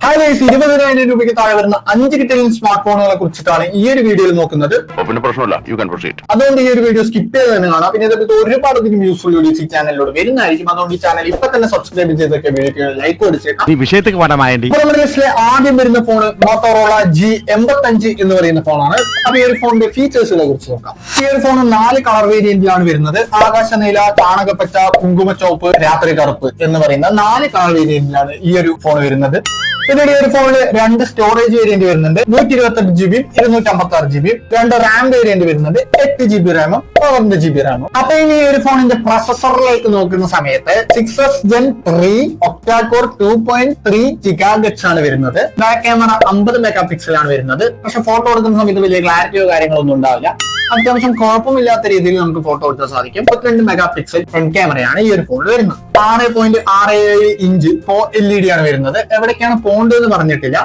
Hi guys, 20,000 രൂപയ്ക്ക് താഴെ വരുന്ന 5 കിട്ടുന്ന സ്മാർട്ട് ഫോണുകളെ കുറിച്ചിട്ടാണ് ഈ ഒരു വീഡിയോയിൽ നോക്കുന്നത്. അതുകൊണ്ട് ഈ ഒരു വീഡിയോ സ്കിപ്പ് ചെയ്ത് തന്നെ കാണാം. പിന്നെ ഇതൊക്കെ ഒരുപാട് യൂസ്ഫുൾ വീഡിയോസ് ഈ ചാനലിലൂടെ വരുന്നതായിരിക്കും. അതുകൊണ്ട് ഈ ചാനൽ ഇപ്പൊ തന്നെ സബ്സ്ക്രൈബ് ചെയ്തൊക്കെ വീഡിയോ ലൈക്ക് അടിച്ചേക്കാം. നമ്മുടെ ലിസ്റ്റിലെ ആദ്യം വരുന്ന ഫോൺ മോട്ടോറോള G85 എന്ന് പറയുന്ന ഫോണാണ്. അപ്പൊ ഈ ഒരു ഫോണിന്റെ ഫീച്ചേഴ്സിനെ കുറിച്ച് നോക്കാം. ഈ ഒരു ഫോൺ 4 കളർ വേരിയന്റിലാണ് വരുന്നത്. ആകാശ നീല, ചാണകപ്പച്ച, കുങ്കുമച്ചോപ്പ്, രാത്രി കറുപ്പ് എന്ന് പറയുന്ന 4 കളർ വേരിയന്റിലാണ് ഈ ഒരു ഫോൺ വരുന്നത്. പിന്നീട് ഈ ഒരു ഫോണില് 2 സ്റ്റോറേജ് വേരിയന്റ് വരുന്നുണ്ട്. 128 GB, 256 GB. 2 റാം വേരിയന്റ് വരുന്നുണ്ട്. 8 GB റാമും 12 GB റാമും. അപ്പൊ ഇനി ഈ ഒരു ഫോണിന്റെ പ്രൊസസറിലേക്ക് നോക്കുന്ന സമയത്ത് 6S Gen 3 ഒക്ടാ-കോർ 2.3 GHz ആണ് വരുന്നത്. ബാക്ക് ക്യാമറ 50 മെഗാ പിക്സൽ ആണ് വരുന്നത്. പക്ഷെ ഫോട്ടോ എടുക്കുന്ന സമയത്ത് വലിയ ക്ലാരിറ്റിയോ കാര്യങ്ങളൊന്നും ഉണ്ടാവില്ല. അത്യാവശ്യം കുഴപ്പമില്ലാത്ത രീതിയിൽ നമുക്ക് ഫോട്ടോ എടുക്കാൻ സാധിക്കും. 32 മെഗാ പിക്സൽ ഫ്രണ്ട് ക്യാമറയാണ് ഈ ഒരു ഫോണിൽ വരുന്നത്. 6.67 ഇഞ്ച് LED ആണ് വരുന്നത്. എവിടേക്കാണ് പോണ്ട് എന്ന് പറഞ്ഞിട്ടില്ല.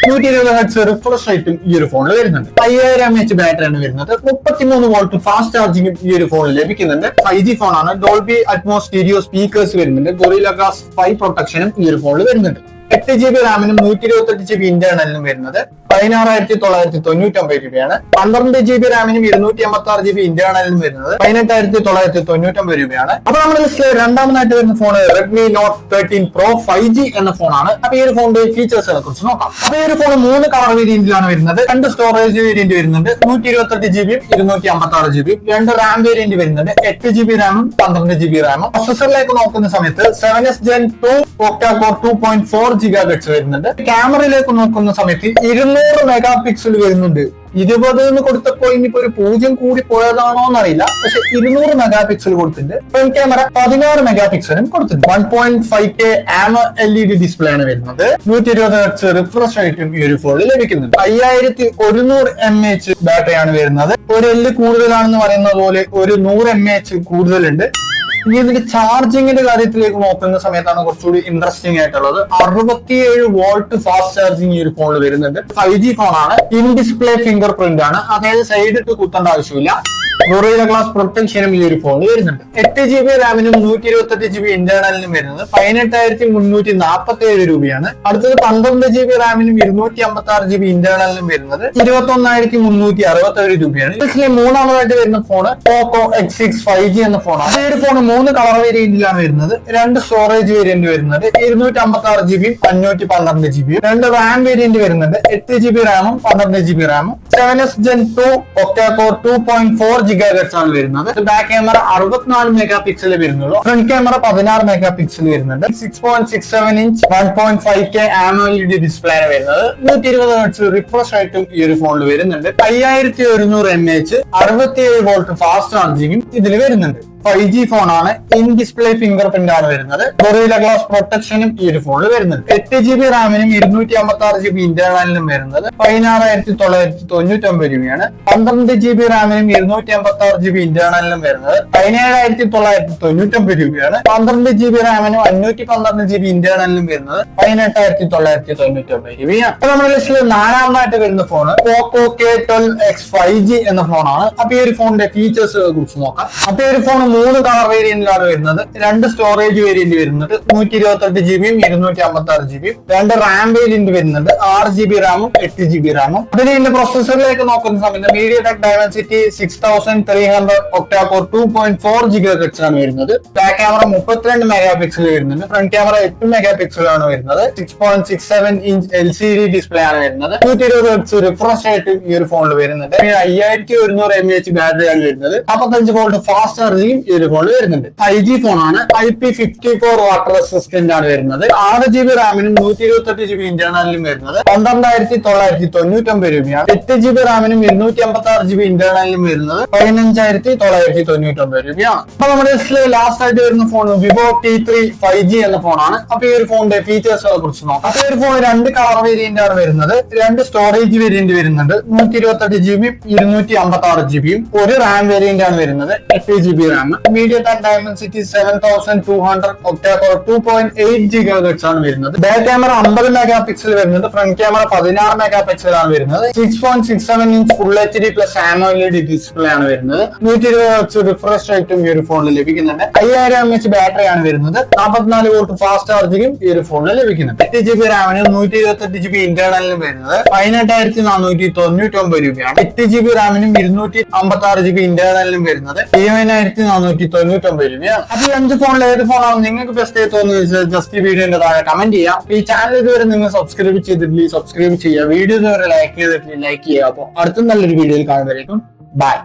120 Hz റിഫ്രഷ് റേറ്റും ഈ ഒരു ഫോണിൽ വരുന്നുണ്ട്. 5000 mAh ബാറ്ററിയാണ് വരുന്നത്. 33 വോൾട്ട് ഫാസ്റ്റ് ചാർജിംഗും ഈ ഒരു ഫോണിൽ ലഭിക്കുന്നുണ്ട്. 5G ഫോണാണ്. ഡോൾബി അറ്റ്മോസ് സ്റ്റീരിയോ സ്പീക്കേഴ്സ് വരുന്നുണ്ട്. ഗൊറില്ല ഗ്ലാസ് 5 പ്രൊട്ടക്ഷനും ഈ ഒരു ഫോണിൽ വരുന്നുണ്ട്. 8 GB റാമിനും 128 GB ഇന്റേണലിനും വരുന്നത് 16,999 രൂപയാണ്. 12 GB റാമിനും 256 GB ഇന്റേണലിനും വരുന്നത് 18,999 രൂപയാണ്. അപ്പൊ നമ്മുടെ ലിസ്റ്റിലെ രണ്ടാമതായിട്ട് വരുന്ന phone Redmi Note 13 Pro 5G എന്ന ഫോണാണ്. അപ്പൊ ഈ ഒരു ഫോണിന്റെ ഫീച്ചേഴ്സിനെ കുറിച്ച് നോക്കാം. അപ്പൊ ഈ ഒരു ഫോൺ 3 കളർ വേരിയന്റിലാണ് വരുന്നത്. 2 സ്റ്റോറേജ് വേരിയന്റ് വരുന്നുണ്ട്. 128 GB, 256 GB. 2 റാം വേരിയന്റ് വരുന്നുണ്ട്. 8 GB റാമും 12 GB റാമും. പ്രൊസസറിലേക്ക് നോക്കുന്ന സമയത്ത് 7S Gen 2 ഒക്ടാ-കോർ 2.4 GHz വരുന്നുണ്ട്. ക്യാമറയിലേക്ക് നോക്കുന്ന സമയത്ത് 200 മെഗാ പിക്സൽ വരുന്നുണ്ട്. 20 എന്ന് കൊടുത്തപ്പോ ഇനിയിപ്പോ ഒരു 0 കൂടി പോയതാണോ എന്നറിയില്ല. പക്ഷെ 200 മെഗാ പിക്സൽ കൊടുത്തിട്ടുണ്ട്. ഫ്രണ്ട് ക്യാമറ 16 മെഗാ പിക്സലും കൊടുത്തിട്ടുണ്ട്. 1.5K AMOLED ഡിസ്പ്ലേ ആണ് വരുന്നത്. 120 Hz റിഫ്രഷ് റേറ്റും ഈ ഒരു ഫോണിൽ ലഭിക്കുന്നുണ്ട്. 5100 mAh ബാറ്ററിയാണ് വരുന്നത്. ഒരു എല്ല് കൂടുതലാണെന്ന് പറയുന്നത് പോലെ ഒരു 100 mAh കൂടുതലുണ്ട്. ഇനി ഇതിന്റെ ചാർജിങ്ങിന്റെ കാര്യത്തിലേക്ക് നോക്കുന്ന സമയത്താണ് കുറച്ചുകൂടി ഇൻട്രസ്റ്റിംഗ് ആയിട്ടുള്ളത്. 67 വോൾട്ട് ഫാസ്റ്റ് ചാർജിങ് ഈ ഒരു ഫോണിൽ വരുന്നുണ്ട്. 5G ഫോണാണ്. ഇൻ ഡിസ്പ്ലേ ഫിംഗർ പ്രിന്റ് ആണ്. അതായത് സൈഡ് ഇട്ട് കുത്തേണ്ട ആവശ്യമില്ല. ഗൊറില്ല ഗ്ലാസ് പ്രൊട്ടക്ഷനും ഈ ഒരു ഫോണിൽ വരുന്നുണ്ട്. 8 GB റാമിനും 128 GB ഇന്റേണലിനും വരുന്നത് 18,347 രൂപയാണ്. അടുത്തത് 12 GB റാമിനും 256 GB ഇന്റേണലിനും വരുന്നത് 21,367 രൂപയാണ്. ഇതിലെ മൂന്നാമതായിട്ട് വരുന്ന ഫോണ് പോക്കോ X6 5G എന്ന ഫോണാണ്. ഈ ഒരു ഫോൺ 3 കളർ വേരിയന്റിലാണ് വരുന്നത്. 2 സ്റ്റോറേജ് വേരിയന്റ് വരുന്നത് 256 GB, 512 GB. 2 റാം വേരിയന്റ് വരുന്നുണ്ട്. 8 GB റാമും 12 GB റാമും. 7S Gen 2 ഒക്ടാ-കോർ 2.4 GHz ആണ് വരുന്നത്. ബാക്ക് ക്യാമറ 64 മെഗാ പിക്സൽ വരുന്നുള്ളൂ. ഫ്രണ്ട് ക്യാമറ 16 മെഗാ പിക്സൽ വരുന്നുണ്ട്. 6.67 ഇഞ്ച് 1.5K AMOLED ഡിസ്പ്ലേ ആണ് വരുന്നത്. 120 Hz റിഫ്രഷ് റേറ്റും ഈ ഒരു ഫോണിൽ വരുന്നുണ്ട്. 5100 mAh 67 വോൾട്ട് ഫാസ്റ്റ് ചാർജിങ്ങും ഇതിൽ വരുന്നുണ്ട്. 5G ഫോണാണ്. ഇൻ ഡിസ്പ്ലേ ഫിംഗർ പ്രിന്റ് ആണ് വരുന്നത്. ഗൊറില്ല ഗ്ലാസ് പ്രൊട്ടക്ഷനും ഈ ഒരു ഫോണിൽ വരുന്നുണ്ട്. 8 GB റാമിനും 256 GB ഇന്റേണലിനും വരുന്നത് 16,999 രൂപയാണ്. 12 GB റാമിനും 256 GB ഇന്റേണലിനും വരുന്നത് 17,999 രൂപയാണ്. 12 GB റാമിനും 512 GB ഇന്റേണലിനും വരുന്നത് 18,999 രൂപയാണ്. അപ്പൊ നമ്മുടെ ലിസ്റ്റിൽ നാലാമതായിട്ട് വരുന്ന ഫോണ് പോക്കോ K12X 5G എന്ന ഫോണാണ്. അപ്പൊ ഈ ഒരു ഫോണിന്റെ ഫീച്ചേഴ്സ് കുറിച്ച് നോക്കാം. അപ്പൊ ഈ ഒരു ഫോൺ 3 കളർ വേരിയന്റിലാണ് വരുന്നത്. 2 സ്റ്റോറേജ് വേരിയന്റ് വരുന്നത് 128 GB, 256 GB. 2 റാം വേരിയന്റ് വരുന്നുണ്ട്. 6 GB റാമും 8 GB റാമും. അതിന് ഇതിന്റെ പ്രൊസസറിലേക്ക് നോക്കുന്ന സമയത്ത് MediaTek Dimensity 6300 ഒക്ടാ-കോർ 2.4 GHz ആണ് വരുന്നത്. ബാക്ക് ക്യാമറ 32 മെഗാ പിക്സൽ വരുന്നുണ്ട്. ഫ്രണ്ട് ക്യാമറ 8 മെഗാ പിക്സൽ ആണ് വരുന്നത്. 6.67 ഇഞ്ച് LCD ഡിസ്പ്ലേ ആണ് വരുന്നത്. 120 Hz റിഫ്രഷ് റേറ്റ് ഈ ഒരു ഫോണിൽ വരുന്നുണ്ട്. 5100 mAh ബാറ്ററിയാണ് വരുന്നത്. 45 വോൾട്ട് ഫാസ്റ്റ് ചാർജിങ് ഈ ഒരു ഫോണിൽ വരുന്നുണ്ട്. 5G ഫോണാണ്. IP54 വാട്ടർ റെസിസ്റ്റന്റ് ആണ് വരുന്നത്. 6 GB റാമിനും 128 GB ഇന്റേണലിനും വരുന്നത് 12,999 രൂപയാണ്. 8 GB റാമിനും 256 GB ഇന്റേണലിനും വരുന്നത് 15,999 രൂപയാണ്. അപ്പൊ നമ്മുടെ ലാസ്റ്റ് ആയിട്ട് വരുന്ന ഫോൺ വിവോ T3 5G എന്ന ഫോണാണ്. അപ്പൊ ഈ ഒരു ഫോണിന്റെ ഫീച്ചേഴ്സിനെ കുറിച്ച് നോക്കാം. അപ്പൊ ഈ ഒരു ഫോൺ 2 കളർ വേരിയന്റ് ആണ് വരുന്നത്. 2 സ്റ്റോറേജ് വേരിയന്റ് വരുന്നുണ്ട്. 128 GB, 256 GB. 1 റാം വേരിയന്റ് ആണ് വരുന്നത്. 8 GB Ram. MediaTek Dimensity 7200 octa-core 2.8 GHz ആണ് വരുന്നത്. ബാക്ക് ക്യാമറ 50 മെഗാ പിക്സൽ വരുന്നത്. ഫ്രണ്ട് ക്യാമറ 16 മെഗാ പിക്സൽ ആണ് വരുന്നത്. 6.67 inch full HD plus AMOLED display ആണ് വരുന്നത്. 120 റിഫ്രഷ് റേറ്റും ഈ ഒരു ഫോണിൽ ലഭിക്കുന്നുണ്ട്. 5000 mAh ബാറ്ററിയാണ് വരുന്നത്. 44 വോൾട്ട് ഫാസ്റ്റ് ചാർജിങ്ങും ഈ ഒരു ഫോണിൽ ലഭിക്കുന്നുണ്ട്. 8GB റാമിനും 128GB ഇന്റേണലിനും വരുന്നത് 18,499 രൂപയാണ്. 8GB റാമിനും 256GB ഇന്റേണലിനും വരുന്നത് 7,499 രൂപയാണ്. അപ്പൊ ഈ 5 ഫോണിൽ ഏത് ഫോണാണ് നിങ്ങൾക്ക് ബെസ്റ്റ് ആയി തോന്നുന്നത് ജസ്റ്റ് ഈ വീഡിയോന്റെ താഴെ കമന്റ് ചെയ്യാം. ഈ ചാനൽ ഇതുവരെ നിങ്ങൾ സബ്സ്ക്രൈബ് ചെയ്തിട്ടില്ലെങ്കിൽ സബ്സ്ക്രൈബ് ചെയ്യുക. വീഡിയോ ഇതുവരെ ലൈക്ക് ചെയ്തിട്ടില്ലെങ്കിൽ ലൈക്ക് ചെയ്യുക. അപ്പൊ അടുത്ത നല്ലൊരു വീഡിയോയിൽ കാണുന്നതായിരിക്കും. ബൈ.